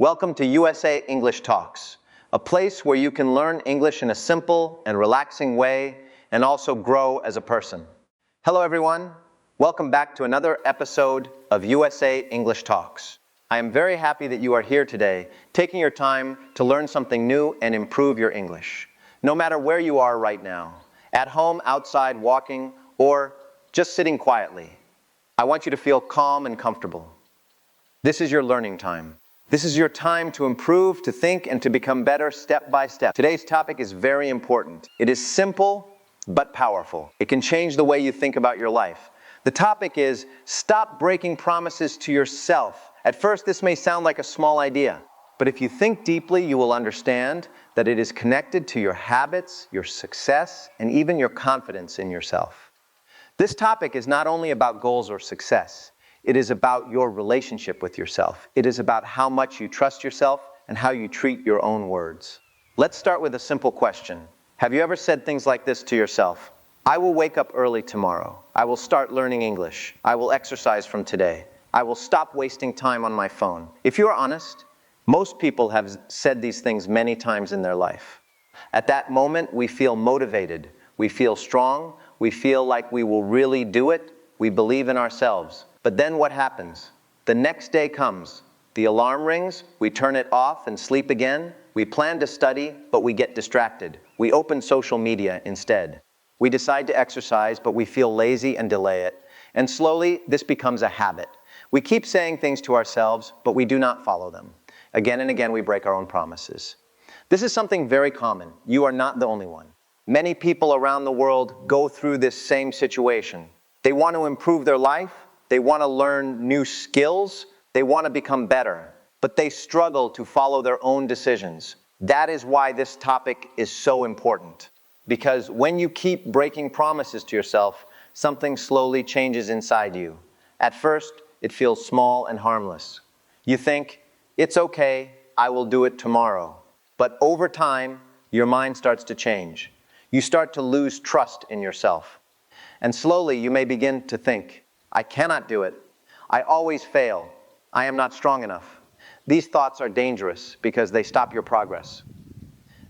Welcome to USA English Talks, a place where you can learn English in a simple and relaxing way and also grow as a person. Hello everyone, welcome back to another episode of USA English Talks. I am very happy that you are here today, taking your time to learn something new and improve your English. No matter where you are right now, at home, outside, walking, or just sitting quietly, I want you to feel calm and comfortable. This is your learning time. This is your time to improve, to think, and to become better step by step. Today's topic is very important. It is simple, but powerful. It can change the way you think about your life. The topic is, stop breaking promises to yourself. At first, this may sound like a small idea, but if you think deeply, you will understand that it is connected to your habits, your success, and even your confidence in yourself. This topic is not only about goals or success. It is about your relationship with yourself. It is about how much you trust yourself and how you treat your own words. Let's start with a simple question. Have you ever said things like this to yourself? I will wake up early tomorrow. I will start learning English. I will exercise from today. I will stop wasting time on my phone. If you are honest, most people have said these things many times in their life. At that moment, we feel motivated. We feel strong. We feel like we will really do it. We believe in ourselves. But then what happens? The next day comes. The alarm rings, we turn it off and sleep again. We plan to study, but we get distracted. We open social media instead. We decide to exercise, but we feel lazy and delay it. And slowly, this becomes a habit. We keep saying things to ourselves, but we do not follow them. Again and again, we break our own promises. This is something very common. You are not the only one. Many people around the world go through this same situation. They want to improve their life. They want to learn new skills. They want to become better, but they struggle to follow their own decisions. That is why this topic is so important. Because when you keep breaking promises to yourself, something slowly changes inside you. At first, it feels small and harmless. You think, it's okay, I will do it tomorrow. But over time, your mind starts to change. You start to lose trust in yourself. And slowly, you may begin to think, I cannot do it. I always fail. I am not strong enough. These thoughts are dangerous because they stop your progress.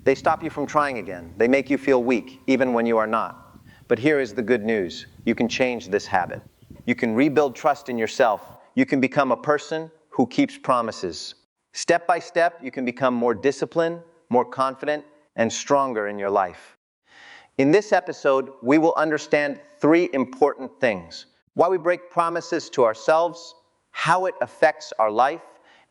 They stop you from trying again. They make you feel weak, even when you are not. But here is the good news. You can change this habit. You can rebuild trust in yourself. You can become a person who keeps promises. Step by step, you can become more disciplined, more confident, and stronger in your life. In this episode, we will understand 3 important things. Why we break promises to ourselves, how it affects our life,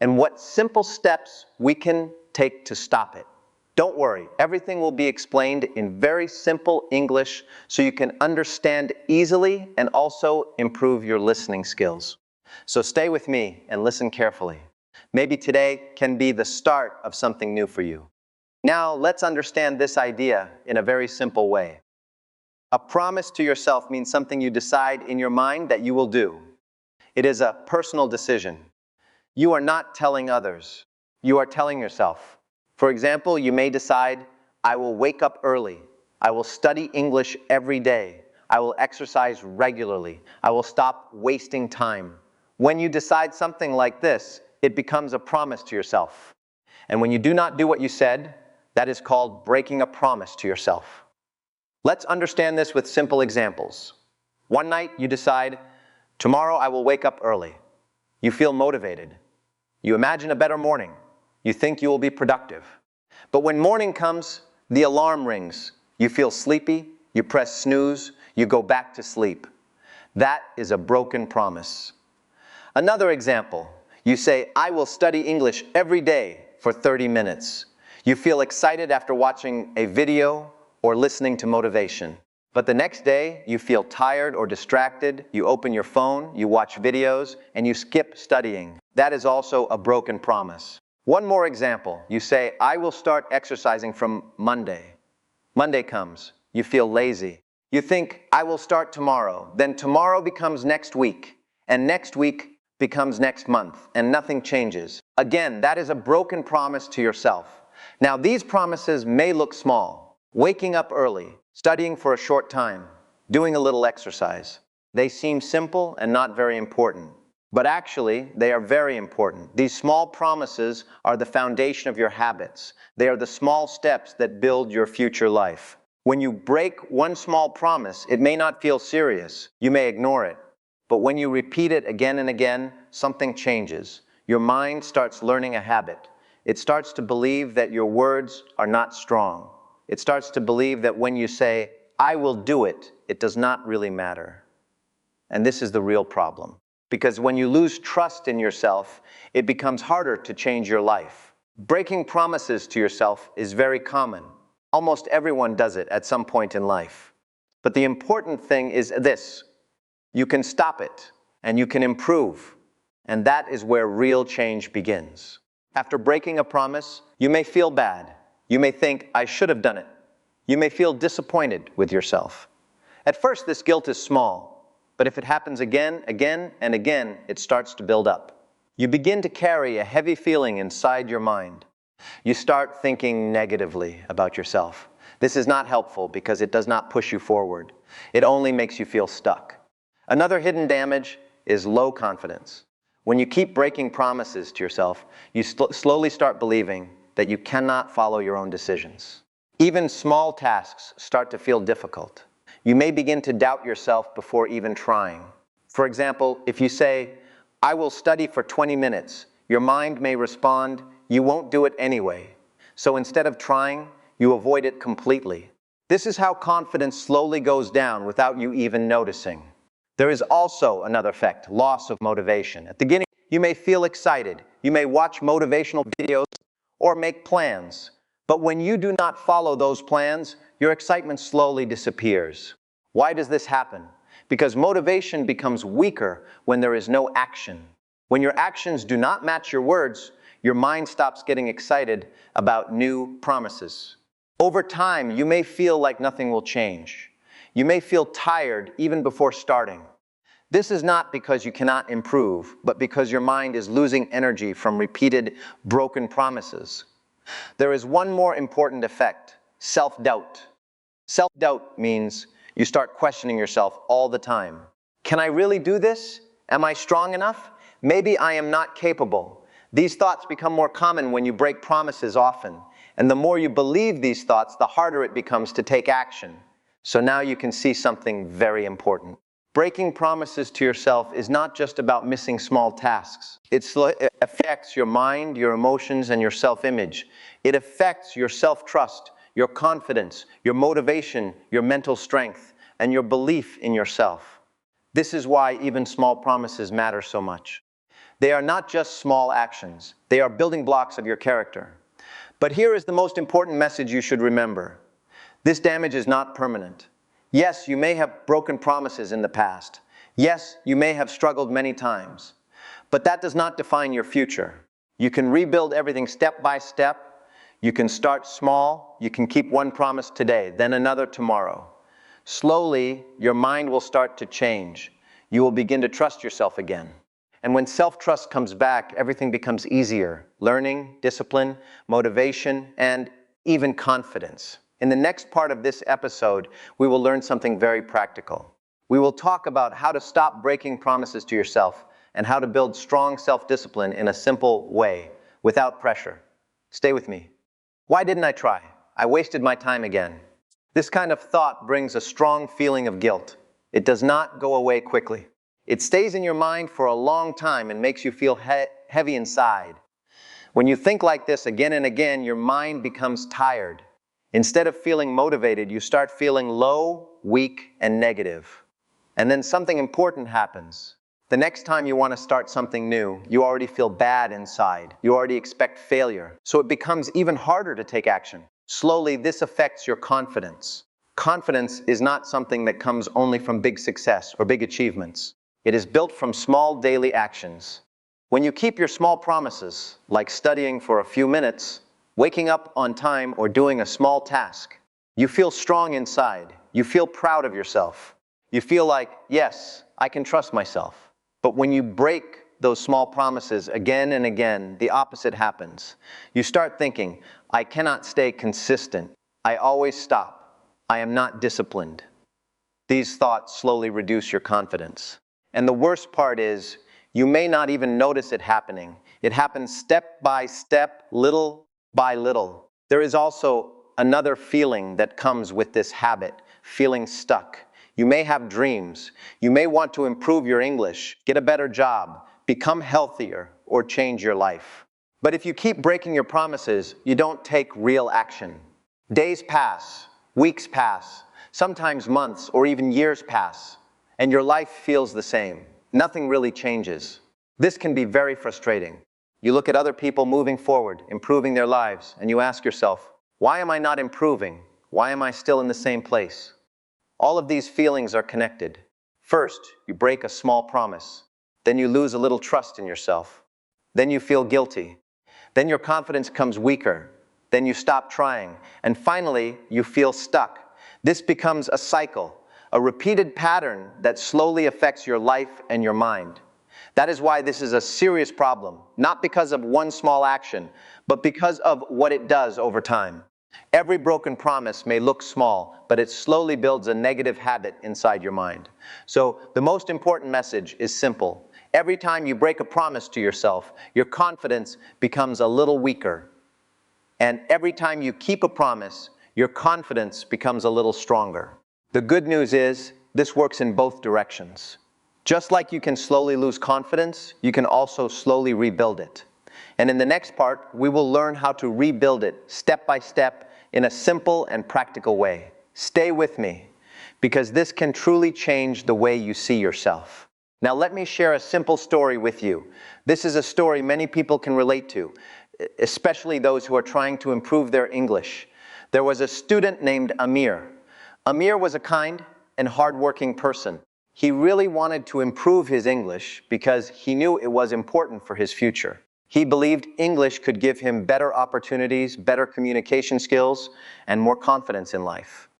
and what simple steps we can take to stop it. Don't worry, everything will be explained in very simple English so you can understand easily and also improve your listening skills. So stay with me and listen carefully. Maybe today can be the start of something new for you. Now let's understand this idea in a very simple way. A promise to yourself means something you decide in your mind that you will do. It is a personal decision. You are not telling others. You are telling yourself. For example, you may decide, I will wake up early. I will study English every day. I will exercise regularly. I will stop wasting time. When you decide something like this, it becomes a promise to yourself. And when you do not do what you said, that is called breaking a promise to yourself. Let's understand this with simple examples. One night you decide, tomorrow I will wake up early. You feel motivated. You imagine a better morning. You think you will be productive. But when morning comes, the alarm rings. You feel sleepy, you press snooze, you go back to sleep. That is a broken promise. Another example, you say, I will study English every day for 30 minutes. You feel excited after watching a video or listening to motivation. But the next day, you feel tired or distracted, you open your phone, you watch videos, and you skip studying. That is also a broken promise. One more example. You say, I will start exercising from Monday. Monday comes. You feel lazy. You think, I will start tomorrow. Then tomorrow becomes next week. And next week becomes next month. And nothing changes. Again, that is a broken promise to yourself. Now, these promises may look small. Waking up early, studying for a short time, doing a little exercise. They seem simple and not very important. But actually, they are very important. These small promises are the foundation of your habits. They are the small steps that build your future life. When you break one small promise, it may not feel serious. You may ignore it. But when you repeat it again and again, something changes. Your mind starts learning a habit. It starts to believe that your words are not strong. It starts to believe that when you say, "I will do it," it does not really matter. And this is the real problem. Because when you lose trust in yourself, it becomes harder to change your life. Breaking promises to yourself is very common. Almost everyone does it at some point in life. But the important thing is this: you can stop it, and you can improve. And that is where real change begins. After breaking a promise, you may feel bad. You may think, "I should have done it." You may feel disappointed with yourself. At first, this guilt is small. But if it happens again, and again, it starts to build up. You begin to carry a heavy feeling inside your mind. You start thinking negatively about yourself. This is not helpful because it does not push you forward. It only makes you feel stuck. Another hidden damage is low confidence. When you keep breaking promises to yourself, you slowly start believing that you cannot follow your own decisions. Even small tasks start to feel difficult. You may begin to doubt yourself before even trying. For example, if you say, "I will study for 20 minutes, your mind may respond, "You won't do it anyway." So instead of trying, you avoid it completely. This is how confidence slowly goes down without you even noticing. There is also another effect, loss of motivation. At the beginning, you may feel excited. You may watch motivational videos or make plans. But when you do not follow those plans, your excitement slowly disappears. Why does this happen? Because motivation becomes weaker when there is no action. When your actions do not match your words, your mind stops getting excited about new promises. Over time, you may feel like nothing will change. You may feel tired even before starting. This is not because you cannot improve, but because your mind is losing energy from repeated broken promises. There is one more important effect: self-doubt. Self-doubt means you start questioning yourself all the time. Can I really do this? Am I strong enough? Maybe I am not capable. These thoughts become more common when you break promises often. And the more you believe these thoughts, the harder it becomes to take action. So now you can see something very important. Breaking promises to yourself is not just about missing small tasks. It affects your mind, your emotions, and your self-image. It affects your self-trust, your confidence, your motivation, your mental strength, and your belief in yourself. This is why even small promises matter so much. They are not just small actions. They are building blocks of your character. But here is the most important message you should remember. This damage is not permanent. Yes, you may have broken promises in the past. Yes, you may have struggled many times. But that does not define your future. You can rebuild everything step by step. You can start small. You can keep one promise today, then another tomorrow. Slowly, your mind will start to change. You will begin to trust yourself again. And when self-trust comes back, everything becomes easier. Learning, discipline, motivation, and even confidence. In the next part of this episode, we will learn something very practical. We will talk about how to stop breaking promises to yourself and how to build strong self-discipline in a simple way, without pressure. Stay with me. Why didn't I try? I wasted my time again. This kind of thought brings a strong feeling of guilt. It does not go away quickly. It stays in your mind for a long time and makes you feel heavy inside. When you think like this again and again, your mind becomes tired. Instead of feeling motivated, you start feeling low, weak, and negative. And then something important happens. The next time you want to start something new, you already feel bad inside. You already expect failure. So it becomes even harder to take action. Slowly, this affects your confidence. Confidence is not something that comes only from big success or big achievements. It is built from small daily actions. When you keep your small promises, like studying for a few minutes, waking up on time, or doing a small task, you feel strong inside. You feel proud of yourself. You feel like, yes, I can trust myself. But when you break those small promises again and again, the opposite happens. You start thinking, I cannot stay consistent. I always stop. I am not disciplined. These thoughts slowly reduce your confidence. And the worst part is, You may not even notice it happening. It happens step by step, little by little. There is also another feeling that comes with this habit, feeling stuck. You may have dreams. You may want to improve your English, get a better job, become healthier, or change your life. But if you keep breaking your promises, you don't take real action. Days pass, weeks pass, sometimes months or even years pass, and your life feels the same. Nothing really changes. This can be very frustrating. You look at other people moving forward, improving their lives, and you ask yourself, why am I not improving? Why am I still in the same place? All of these feelings are connected. First, you break a small promise. Then you lose a little trust in yourself. Then you feel guilty. Then your confidence comes weaker. Then you stop trying. And finally, you feel stuck. This becomes a cycle, a repeated pattern that slowly affects your life and your mind. That is why this is a serious problem, not because of one small action, but because of what it does over time. Every broken promise may look small, but it slowly builds a negative habit inside your mind. So the most important message is simple. Every time you break a promise to yourself, your confidence becomes a little weaker. And every time you keep a promise, your confidence becomes a little stronger. The good news is, this works in both directions. Just like you can slowly lose confidence, you can also slowly rebuild it. And in the next part, we will learn how to rebuild it step by step in a simple and practical way. Stay with me, because this can truly change the way you see yourself. Now let me share a simple story with you. This is a story many people can relate to, especially those who are trying to improve their English. There was a student named Amir. Amir was a kind and hardworking person. He really wanted to improve his English because he knew it was important for his future. He believed English could give him better opportunities, better communication skills, and more confidence in life.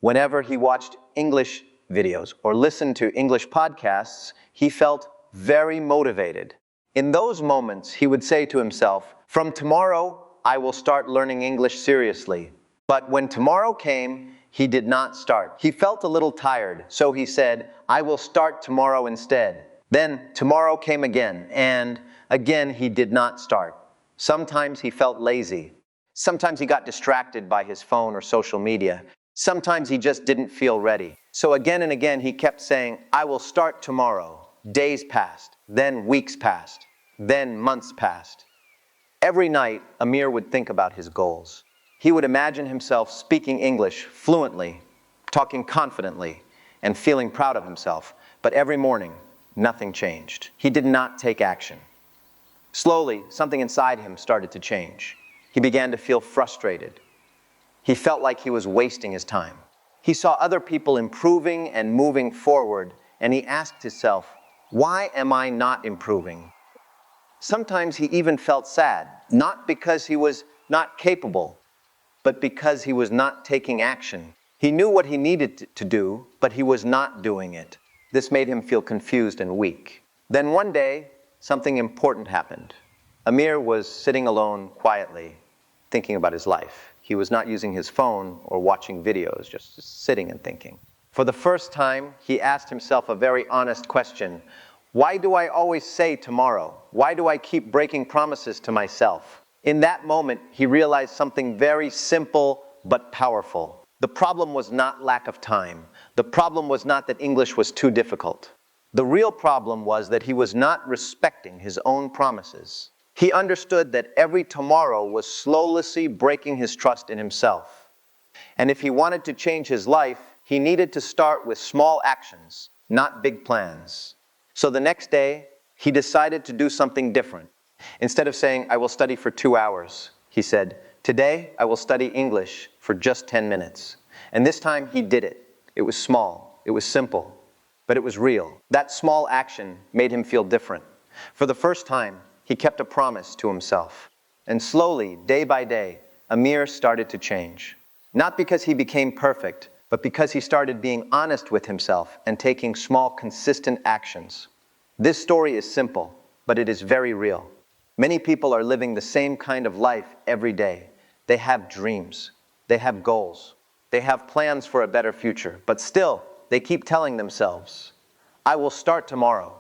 Whenever he watched English videos or listened to English podcasts, he felt very motivated. In those moments, he would say to himself, "From tomorrow, I will start learning English seriously." But when tomorrow came, he did not start. He felt a little tired, so he said, "I will start tomorrow instead." Then tomorrow came again, and again he did not start. Sometimes he felt lazy. Sometimes he got distracted by his phone or social media. Sometimes he just didn't feel ready. So again and again he kept saying, "I will start tomorrow." Days passed, then weeks passed, then months passed. Every night, Amir would think about his goals. He would imagine himself speaking English fluently, talking confidently, and feeling proud of himself. But every morning, nothing changed. He did not take action. Slowly, something inside him started to change. He began to feel frustrated. He felt like he was wasting his time. He saw other people improving and moving forward, and he asked himself, "Why am I not improving?" Sometimes he even felt sad, not because he was not capable, but because he was not taking action. He knew what he needed to do, but he was not doing it. This made him feel confused and weak. Then one day, something important happened. Amir was sitting alone quietly, thinking about his life. He was not using his phone or watching videos, just sitting and thinking. For the first time, he asked himself a very honest question. Why do I always say tomorrow? Why do I keep breaking promises to myself? In that moment, he realized something very simple but powerful. The problem was not lack of time. The problem was not that English was too difficult. The real problem was that he was not respecting his own promises. He understood that every tomorrow was slowly breaking his trust in himself. And if he wanted to change his life, he needed to start with small actions, not big plans. So the next day, he decided to do something different. Instead of saying, "I will study for 2 hours," he said, "Today I will study English for just 10 minutes. And this time he did it. It was small, it was simple, but it was real. That small action made him feel different. For the first time, he kept a promise to himself. And slowly, day by day, Amir started to change. Not because he became perfect, but because he started being honest with himself and taking small, consistent actions. This story is simple, but it is very real. Many people are living the same kind of life every day. They have dreams. They have goals. They have plans for a better future, but still, they keep telling themselves, "I will start tomorrow."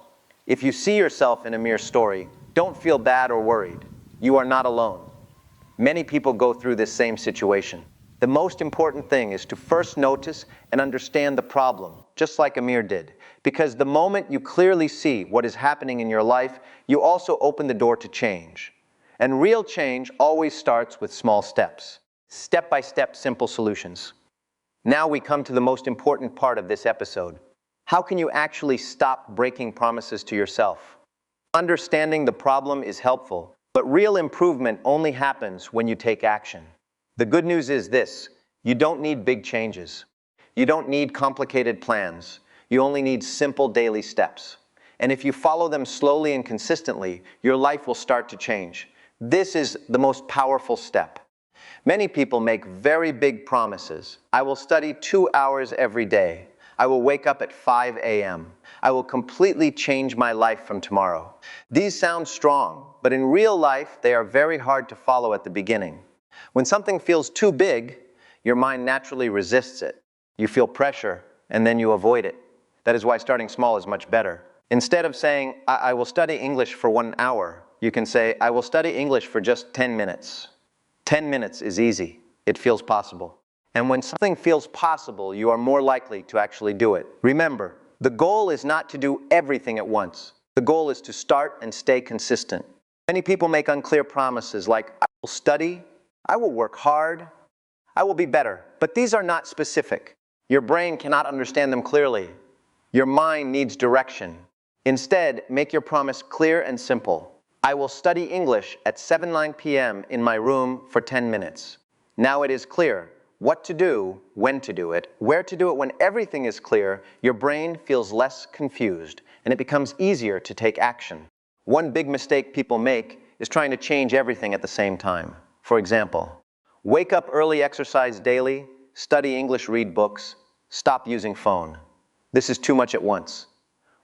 If you see yourself in Amir's story, don't feel bad or worried. You are not alone. Many people go through this same situation. The most important thing is to first notice and understand the problem, just like Amir did. Because the moment you clearly see what is happening in your life, you also open the door to change. And real change always starts with small steps. Step-by-step simple solutions. Now we come to the most important part of this episode. How can you actually stop breaking promises to yourself? Understanding the problem is helpful, but real improvement only happens when you take action. The good news is this: you don't need big changes. You don't need complicated plans. You only need simple daily steps. And if you follow them slowly and consistently, your life will start to change. This is the most powerful step. Many people make very big promises. I will study 2 hours every day. I will wake up at 5 a.m. I will completely change my life from tomorrow. These sound strong, but in real life, they are very hard to follow at the beginning. When something feels too big, your mind naturally resists it. You feel pressure, and then you avoid it. That is why starting small is much better. Instead of saying, I will study English for 1 hour, you can say, I will study English for just 10 minutes. 10 minutes is easy. It feels possible. And when something feels possible, you are more likely to actually do it. Remember, the goal is not to do everything at once. The goal is to start and stay consistent. Many people make unclear promises like, I will study, I will work hard, I will be better. But these are not specific. Your brain cannot understand them clearly. Your mind needs direction. Instead, make your promise clear and simple. I will study English at 7-9 p.m. in my room for 10 minutes. Now it is clear what to do, when to do it, where to do it. When everything is clear, your brain feels less confused, and it becomes easier to take action. One big mistake people make is trying to change everything at the same time. For example, wake up early, exercise daily, study English, read books, stop using phone. This is too much at once.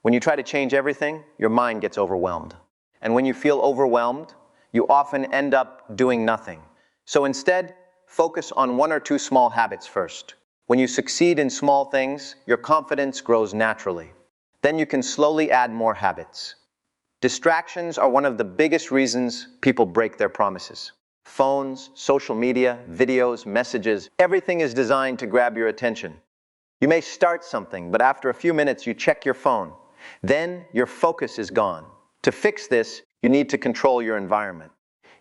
When you try to change everything, your mind gets overwhelmed. And when you feel overwhelmed, you often end up doing nothing. So instead, focus on 1 or 2 small habits first. When you succeed in small things, your confidence grows naturally. Then you can slowly add more habits. Distractions are one of the biggest reasons people break their promises. Phones, social media, videos, messages, everything is designed to grab your attention. You may start something, but after a few minutes you check your phone. Then your focus is gone. To fix this, you need to control your environment.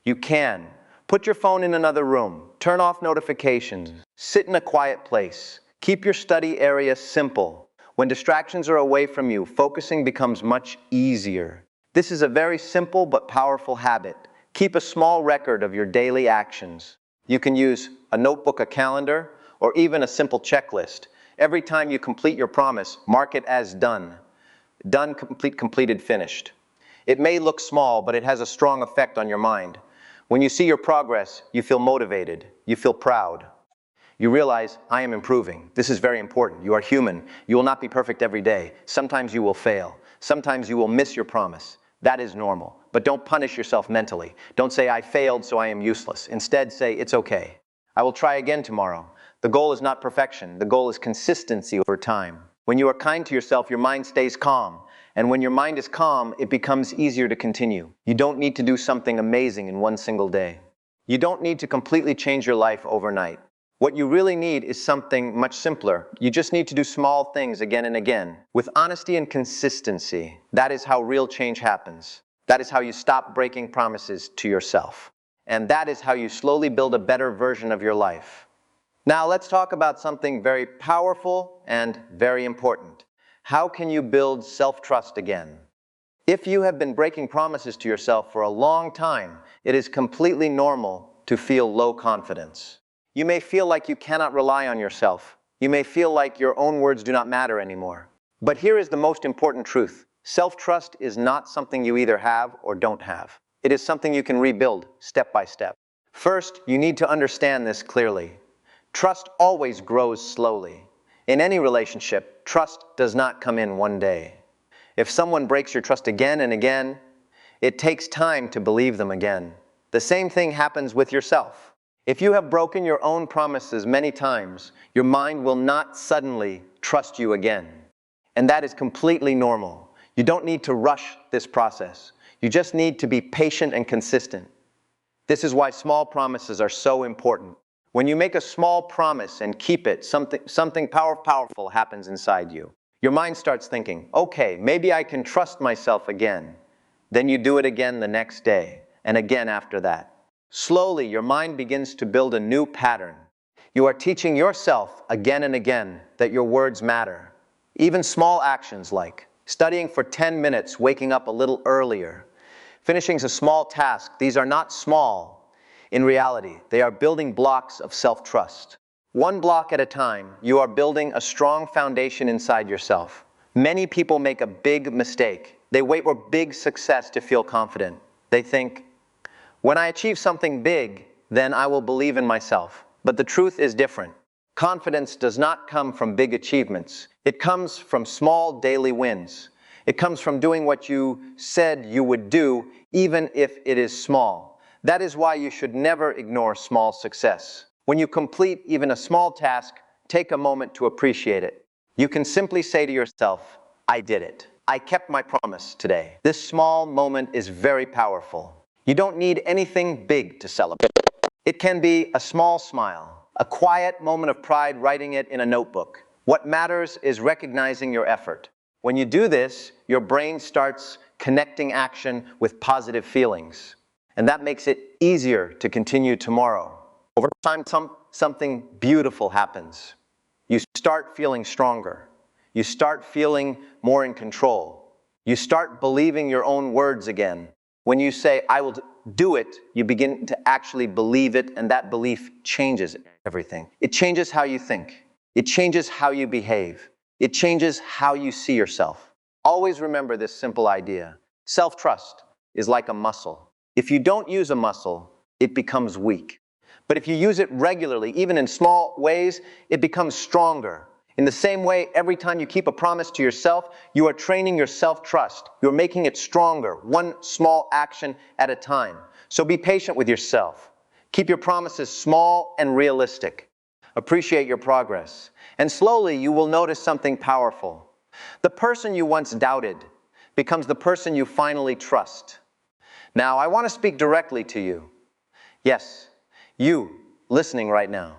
You can put your phone in another room, turn off notifications, sit in a quiet place. Keep your study area simple. When distractions are away from you, focusing becomes much easier. This is a very simple but powerful habit. Keep a small record of your daily actions. You can use a notebook, a calendar, or even a simple checklist. Every time you complete your promise, mark it as done. Done, complete, completed, finished. It may look small, but it has a strong effect on your mind. When you see your progress, you feel motivated. You feel proud. You realize, I am improving. This is very important. You are human. You will not be perfect every day. Sometimes you will fail. Sometimes you will miss your promise. That is normal. But don't punish yourself mentally. Don't say, I failed, so I am useless. Instead, say, it's okay. I will try again tomorrow. The goal is not perfection. The goal is consistency over time. When you are kind to yourself, your mind stays calm. And when your mind is calm, it becomes easier to continue. You don't need to do something amazing in one single day. You don't need to completely change your life overnight. What you really need is something much simpler. You just need to do small things again and again, with honesty and consistency. That is how real change happens. That is how you stop breaking promises to yourself. And that is how you slowly build a better version of your life. Now let's talk about something very powerful and very important. How can you build self-trust again? If you have been breaking promises to yourself for a long time, it is completely normal to feel low confidence. You may feel like you cannot rely on yourself. You may feel like your own words do not matter anymore. But here is the most important truth. Self-trust is not something you either have or don't have. It is something you can rebuild step by step. First, you need to understand this clearly. Trust always grows slowly. In any relationship, trust does not come in one day. If someone breaks your trust again and again, it takes time to believe them again. The same thing happens with yourself. If you have broken your own promises many times, your mind will not suddenly trust you again. And that is completely normal. You don't need to rush this process. You just need to be patient and consistent. This is why small promises are so important. When you make a small promise and keep it, something powerful happens inside you. Your mind starts thinking, okay, maybe I can trust myself again. Then you do it again the next day, and again after that. Slowly, your mind begins to build a new pattern. You are teaching yourself again and again that your words matter. Even small actions like studying for 10 minutes, waking up a little earlier, finishing a small task, these are not small. In reality, they are building blocks of self-trust. One block at a time, you are building a strong foundation inside yourself. Many people make a big mistake. They wait for big success to feel confident. They think, when I achieve something big, then I will believe in myself. But the truth is different. Confidence does not come from big achievements. It comes from small daily wins. It comes from doing what you said you would do, even if it is small. That is why you should never ignore small success. When you complete even a small task, take a moment to appreciate it. You can simply say to yourself, I did it. I kept my promise today. This small moment is very powerful. You don't need anything big to celebrate. It can be a small smile, a quiet moment of pride writing it in a notebook. What matters is recognizing your effort. When you do this, your brain starts connecting action with positive feelings. And that makes it easier to continue tomorrow. Over time, something beautiful happens. You start feeling stronger. You start feeling more in control. You start believing your own words again. When you say, I will do it, you begin to actually believe it, and that belief changes everything. It changes how you think. It changes how you behave. It changes how you see yourself. Always remember this simple idea. Self-trust is like a muscle. If you don't use a muscle, it becomes weak. But if you use it regularly, even in small ways, it becomes stronger. In the same way, every time you keep a promise to yourself, you are training your self-trust. You're making it stronger, one small action at a time. So be patient with yourself. Keep your promises small and realistic. Appreciate your progress. And slowly, you will notice something powerful. The person you once doubted becomes the person you finally trust. Now, I want to speak directly to you. Yes, you, listening right now.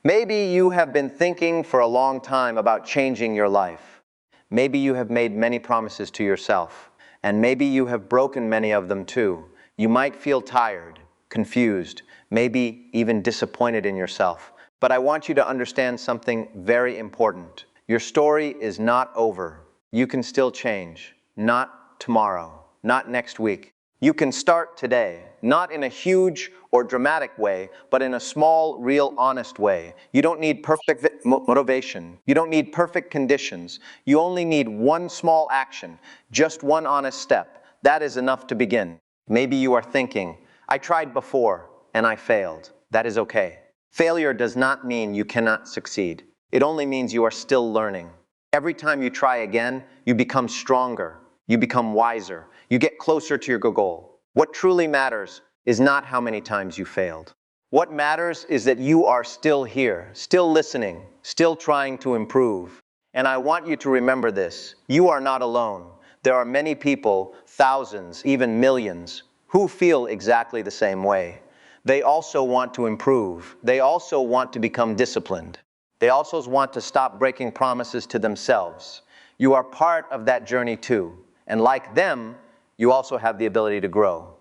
Maybe you have been thinking for a long time about changing your life. Maybe you have made many promises to yourself, and maybe you have broken many of them too. You might feel tired, confused, maybe even disappointed in yourself. But I want you to understand something very important. Your story is not over. You can still change. Not tomorrow, not next week. You can start today, not in a huge or dramatic way, but in a small, real, honest way. You don't need perfect motivation. You don't need perfect conditions. You only need one small action, just one honest step. That is enough to begin. Maybe you are thinking, I tried before and I failed. That is okay. Failure does not mean you cannot succeed. It only means you are still learning. Every time you try again, you become stronger. You become wiser. You get closer to your goal. What truly matters is not how many times you failed. What matters is that you are still here, still listening, still trying to improve. And I want you to remember this. You are not alone. There are many people, thousands, even millions, who feel exactly the same way. They also want to improve. They also want to become disciplined. They also want to stop breaking promises to themselves. You are part of that journey too. And like them, you also have the ability to grow.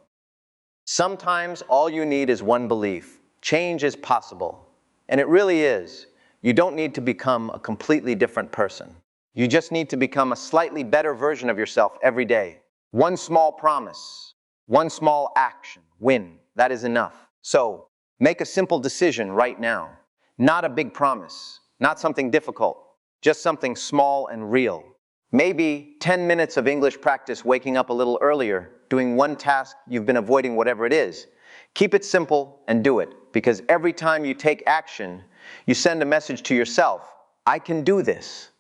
Sometimes all you need is one belief. Change is possible. And it really is. You don't need to become a completely different person. You just need to become a slightly better version of yourself every day. One small promise, one small action, win. That is enough. So, make a simple decision right now. Not a big promise, not something difficult, just something small and real. Maybe 10 minutes of English practice waking up a little earlier, doing one task you've been avoiding, whatever it is. Keep it simple and do it, because every time you take action, you send a message to yourself, I can do this.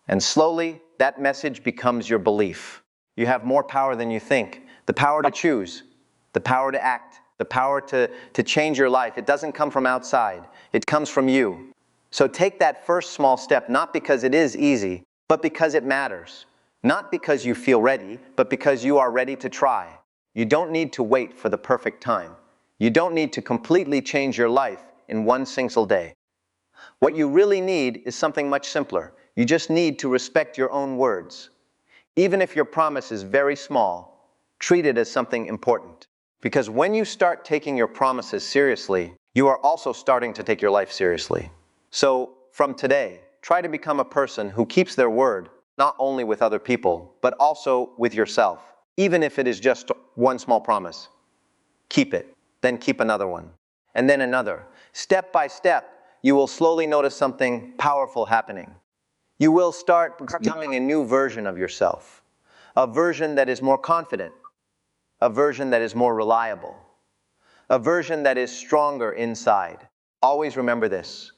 And slowly, that message becomes your belief. You have more power than you think. The power to choose, the power to act, the power to change your life. It doesn't come from outside. It comes from you. So take that first small step, not because it is easy, but because it matters. Not because you feel ready, but because you are ready to try. You don't need to wait for the perfect time. You don't need to completely change your life in one single day. What you really need is something much simpler. You just need to respect your own words. Even if your promise is very small, treat it as something important. Because when you start taking your promises seriously, you are also starting to take your life seriously. So, from today, try to become a person who keeps their word, not only with other people, but also with yourself. Even if it is just one small promise. Keep it, then keep another one, and then another. Step by step, you will slowly notice something powerful happening. You will start becoming a new version of yourself. A version that is more confident. A version that is more reliable. A version that is stronger inside. Always remember this.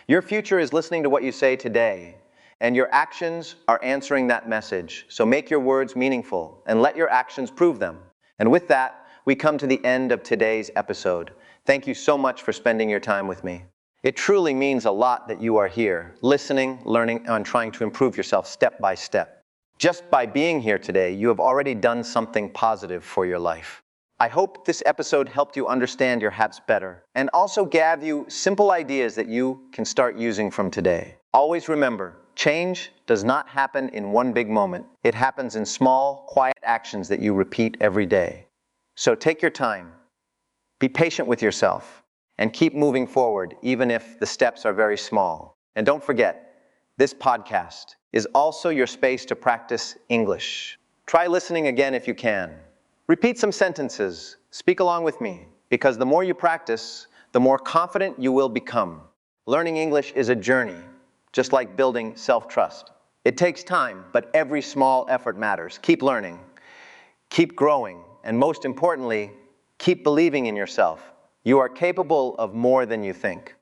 Your future is listening to what you say today, and your actions are answering that message. So make your words meaningful, and let your actions prove them. And with that, we come to the end of today's episode. Thank you so much for spending your time with me. It truly means a lot that you are here, listening, learning, and trying to improve yourself step by step. Just by being here today, you have already done something positive for your life. I hope this episode helped you understand your habits better and also gave you simple ideas that you can start using from today. Always remember, change does not happen in one big moment. It happens in small, quiet actions that you repeat every day. So take your time, be patient with yourself, and keep moving forward even if the steps are very small. And don't forget, this podcast is also your space to practice English. Try listening again if you can. Repeat some sentences. Speak along with me, because the more you practice, the more confident you will become. Learning English is a journey, just like building self-trust. It takes time, but every small effort matters. Keep learning, keep growing, and most importantly, keep believing in yourself. You are capable of more than you think.